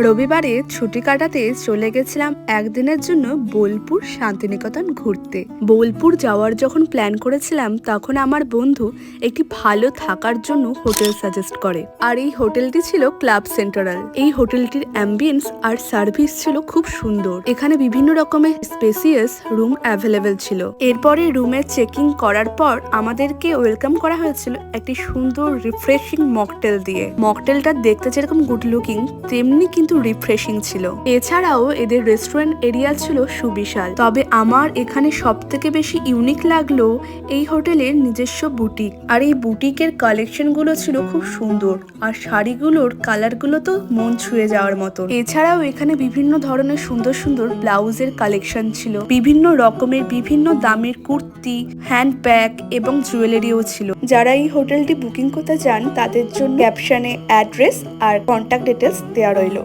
রবিবারে ছুটি কাটাতে চলে গেছিলাম একদিনের জন্য বোলপুর শান্তিনিকেতন ঘুরতে। বোলপুর যাওয়ার যখন প্ল্যান করেছিলাম তখন আমার বন্ধু একটি ভালো থাকার জন্য হোটেল সাজেস্ট করে, আর এই হোটেলটি ছিল ক্লাব সেন্ট্রাল। এই হোটেলটির অ্যাম্বিয়েন্স আর সার্ভিস ছিল খুব সুন্দর। এখানে বিভিন্ন রকমের স্পেসিয়াস রুম অ্যাভেলেবেল ছিল। এরপরে রুমে চেকিং করার পর আমাদেরকে ওয়েলকাম করা হয়েছিল একটি সুন্দর রিফ্রেশিং মকটেল দিয়ে। মকটেলটা দেখতে যেরকম গুড লুকিং তেমনি কিন্তু রিফ্রেশিং ছিল। এছাড়াও এদের রেস্টুরেন্ট এরিয়া ছিল সুবিশাল। তবে আমার এখানে সব থেকে বেশি ইউনিক লাগলো এই হোটেলের নিজস্ব বুটিক, আর এই বুটিকের কালেকশন গুলো ছিল খুব সুন্দর, আর শাড়িগুলোর কালার গুলো তো মন ছুঁয়ে যাওয়ার মতো। এছাড়াও এখানে বিভিন্ন ধরনের সুন্দর সুন্দর ব্লাউজের কালেকশন ছিল, বিভিন্ন রকমের বিভিন্ন দামের কুর্তি, হ্যান্ডব্যাগ এবং জুয়েলারিও ছিল। যারা এই হোটেলটি বুকিং করতে চান তাদের জন্য ক্যাপশনে অ্যাড্রেস আর কন্ট্যাক্ট ডিটেলস দেওয়া রইল।